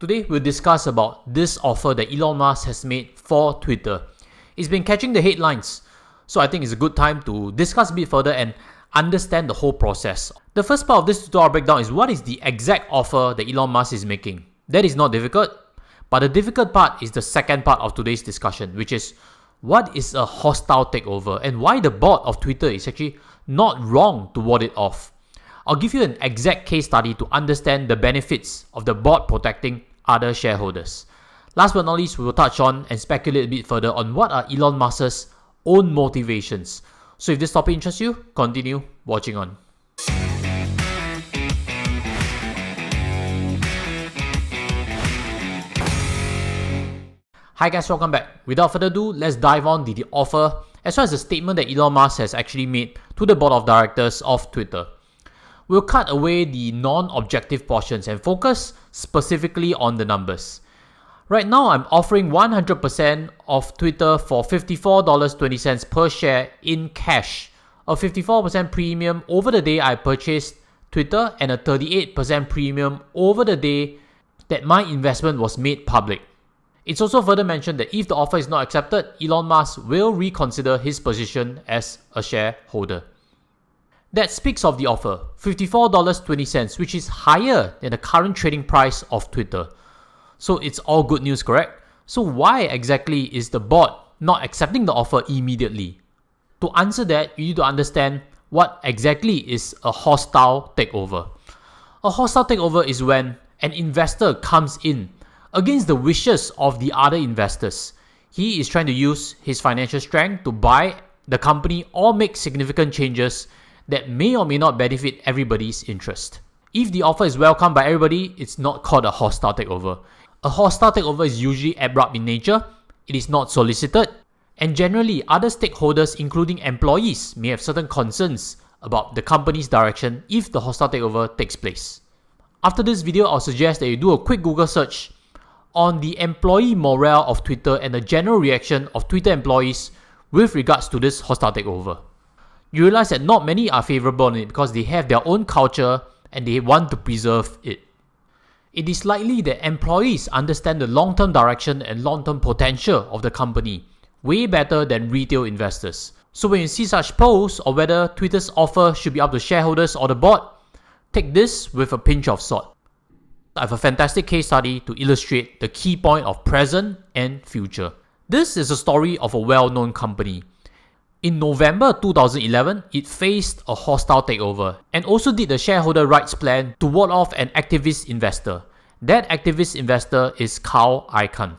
Today, we'll discuss about this offer that Elon Musk has made for Twitter. It's been catching the headlines, so I think it's a good time to discuss a bit further and understand the whole process. The first part of this tutorial breakdown is what is the exact offer that Elon Musk is making. That is not difficult, but the difficult part is the second part of today's discussion, which is what is a hostile takeover and why the board of Twitter is actually not wrong to ward it off. I'll give you an exact case study to understand the benefits of the board protecting other shareholders. Last but not least, we will touch on and speculate a bit further on what are Elon Musk's own motivations. So if this topic interests you, continue watching on. Hi guys, welcome back. Without further ado, let's dive on the offer as well as the statement that Elon Musk has actually made to the board of directors of Twitter. We'll cut away the non-objective portions and focus specifically on the numbers. Right now, I'm offering 100% of Twitter for $54.20 per share in cash, a 54% premium over the day I purchased Twitter and a 38% premium over the day that my investment was made public. It's also further mentioned that if the offer is not accepted, Elon Musk will reconsider his position as a shareholder. That speaks of the offer, $54.20, which is higher than the current trading price of Twitter. So it's all good news, correct? So why exactly is the board not accepting the offer immediately? To answer that, you need to understand what exactly is a hostile takeover. A hostile takeover is when an investor comes in against the wishes of the other investors. He is trying to use his financial strength to buy the company or make significant changes that may or may not benefit everybody's interest. If the offer is welcomed by everybody, it's not called a hostile takeover. A hostile takeover is usually abrupt in nature, it is not solicited, and generally other stakeholders including employees may have certain concerns about the company's direction if the hostile takeover takes place. After this video, I'll suggest that you do a quick Google search on the employee morale of Twitter and the general reaction of Twitter employees with regards to this hostile takeover. You realize that not many are favorable on it because they have their own culture and they want to preserve it. It is likely that employees understand the long-term direction and long-term potential of the company way better than retail investors. So when you see such polls or whether Twitter's offer should be up to shareholders or the board, take this with a pinch of salt. I have a fantastic case study to illustrate the key point of present and future. This is a story of a well-known company. In November 2011, it faced a hostile takeover and also did the shareholder rights plan to ward off an activist investor. That activist investor is Carl Icahn.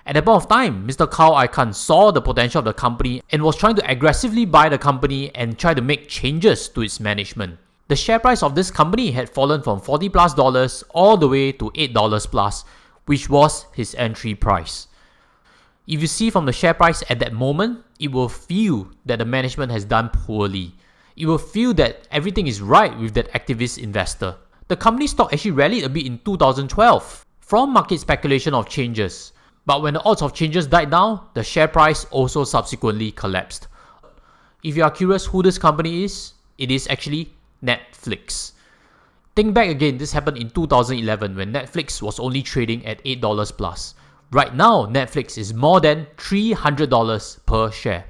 At that point of time, Mr. Carl Icahn saw the potential of the company and was trying to aggressively buy the company and try to make changes to its management. The share price of this company had fallen from $40+ all the way to $8+, which was his entry price. If you see from the share price at that moment, it will feel that the management has done poorly. It will feel that everything is right with that activist investor. The company stock actually rallied a bit in 2012 from market speculation of changes. But when the odds of changes died down, the share price also subsequently collapsed. If you are curious who this company is, it is actually Netflix. Think back again, this happened in 2011 when Netflix was only trading at $8+. Right now, Netflix is more than $300 per share.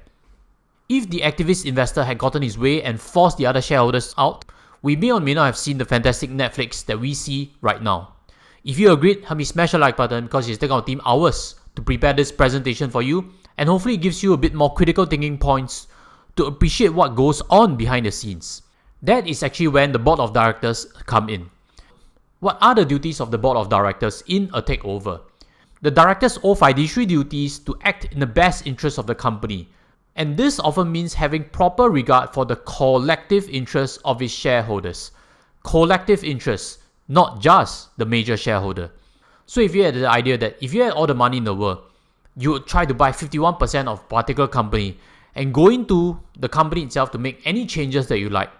If the activist investor had gotten his way and forced the other shareholders out, we may or may not have seen the fantastic Netflix that we see right now. If you agreed, help me smash the like button because it's taken our team hours to prepare this presentation for you, and hopefully it gives you a bit more critical thinking points to appreciate what goes on behind the scenes. That is actually when the board of directors come in. What are the duties of the board of directors in a takeover? The directors owe fiduciary duties to act in the best interest of the company, and this often means having proper regard for the collective interests of its shareholders. Collective interests, not just the major shareholder. So if you had the idea that if you had all the money in the world, you would try to buy 51% of a particular company and go into the company itself to make any changes that you like.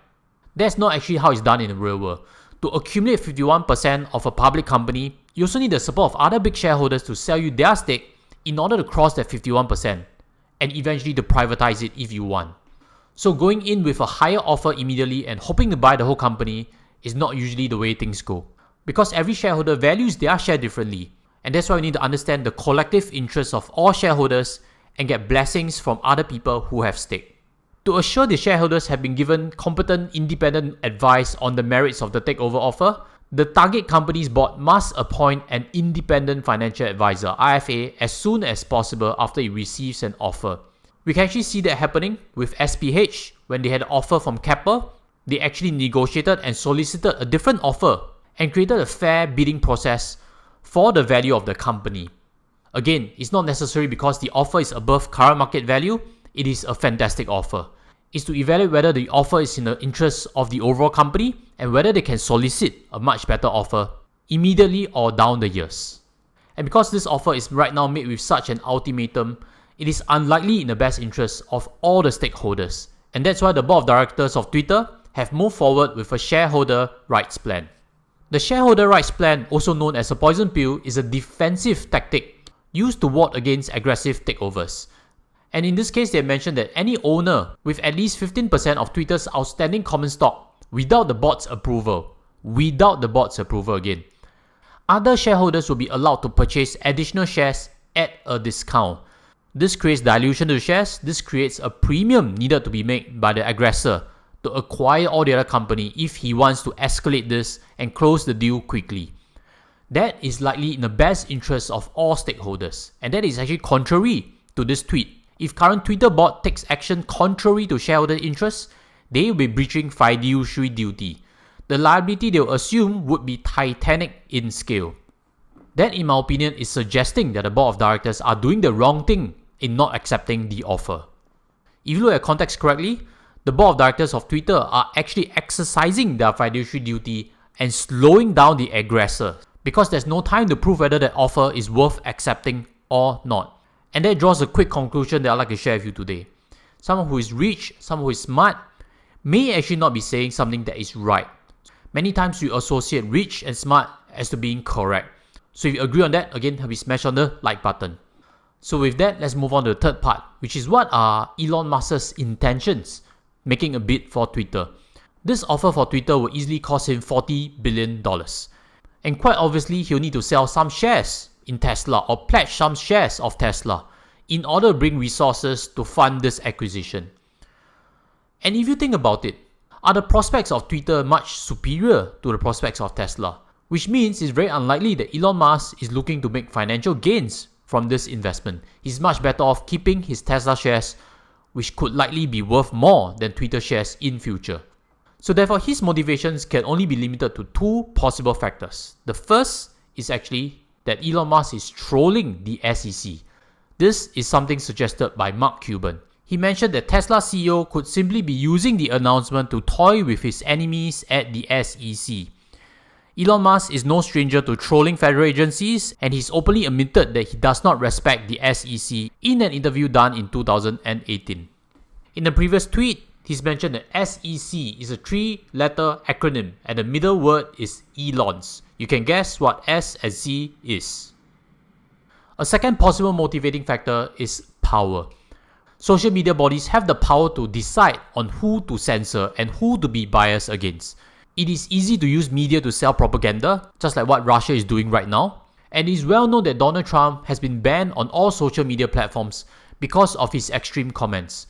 That's not actually how it's done in the real world. To accumulate 51% of a public company, you also need the support of other big shareholders to sell you their stake in order to cross that 51% and eventually to privatize it if you want. So going in with a higher offer immediately and hoping to buy the whole company is not usually the way things go. because every shareholder values their share differently, and that's why we need to understand the collective interests of all shareholders and get blessings from other people who have stake. To assure the shareholders have been given competent independent advice on the merits of the takeover offer, the target company's board must appoint an independent financial advisor (IFA) as soon as possible after it receives an offer. We can actually see that happening with SPH when they had an offer from Keppel. They actually negotiated and solicited a different offer and created a fair bidding process for the value of the company. Again, it's not necessary because the offer is above current market value. It is a fantastic offer. It's to evaluate whether the offer is in the interest of the overall company and whether they can solicit a much better offer immediately or down the years. And because this offer is right now made with such an ultimatum, it is unlikely in the best interest of all the stakeholders. And that's why the board of directors of Twitter have moved forward with a shareholder rights plan. The shareholder rights plan, also known as a poison pill, is a defensive tactic used to ward against aggressive takeovers. And in this case, they mentioned that any owner with at least 15% of Twitter's outstanding common stock without the board's approval again, other shareholders will be allowed to purchase additional shares at a discount. This creates dilution to the shares. This creates a premium needed to be made by the aggressor to acquire all the other company if he wants to escalate this and close the deal quickly. That is likely in the best interest of all stakeholders, and that is actually contrary to this tweet. If current Twitter board takes action contrary to shareholder interests, they will be breaching fiduciary duty. The liability they will assume would be titanic in scale. That, in my opinion, is suggesting that the board of directors are doing the wrong thing in not accepting the offer. If you look at context correctly, the board of directors of Twitter are actually exercising their fiduciary duty and slowing down the aggressor because there's no time to prove whether that offer is worth accepting or not. And that draws a quick conclusion that I'd like to share with you today. Someone who is rich, someone who is smart, may actually not be saying something that is right. Many times we associate rich and smart as to being correct. So if you agree on that, again, have you smash on the like button. So with that, let's move on to the third part, which is what are Elon Musk's intentions making a bid for Twitter. This offer for Twitter will easily cost him $40 billion. And quite obviously, he'll need to sell some shares in Tesla or pledge some shares of Tesla in order to bring resources to fund this acquisition. And if you think about it, are the prospects of Twitter much superior to the prospects of Tesla? Which means it's very unlikely that Elon Musk is looking to make financial gains from this investment. He's much better off keeping his Tesla shares, which could likely be worth more than Twitter shares in future. So therefore, his motivations can only be limited to two possible factors. The first is actually that Elon Musk is trolling the SEC. This is something suggested by Mark Cuban. He mentioned that Tesla CEO could simply be using the announcement to toy with his enemies at the SEC. Elon Musk is no stranger to trolling federal agencies, and he's openly admitted that he does not respect the SEC in an interview done in 2018. In the previous tweet, he's mentioned that SEC is a 3-letter acronym and the middle word is Elon's. You can guess what S and C is. A second possible motivating factor is power. Social media bodies have the power to decide on who to censor and who to be biased against. It is easy to use media to sell propaganda, just like what Russia is doing right now. And it is well known that Donald Trump has been banned on all social media platforms because of his extreme comments.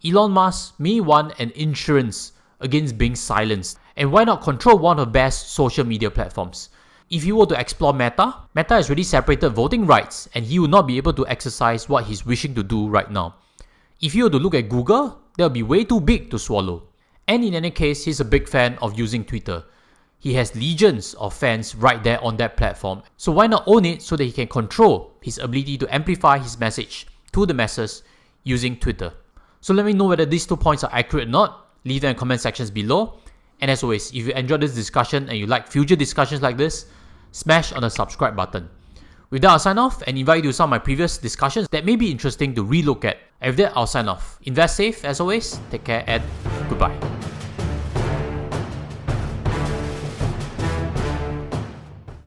Elon Musk may want an insurance against being silenced. And why not control one of the best social media platforms? If he were to explore Meta has already separated voting rights and he will not be able to exercise what he's wishing to do right now. If you were to look at Google, that would be way too big to swallow. And in any case, he's a big fan of using Twitter. He has legions of fans right there on that platform. So why not own it so that he can control his ability to amplify his message to the masses using Twitter? So let me know whether these 2 points are accurate or not. Leave them in the comment sections below. And as always, if you enjoyed this discussion and you like future discussions like this, smash on the subscribe button. With that, I'll sign off and invite you to some of my previous discussions that may be interesting to relook at. And with that, I'll sign off. Invest safe as always, take care and goodbye.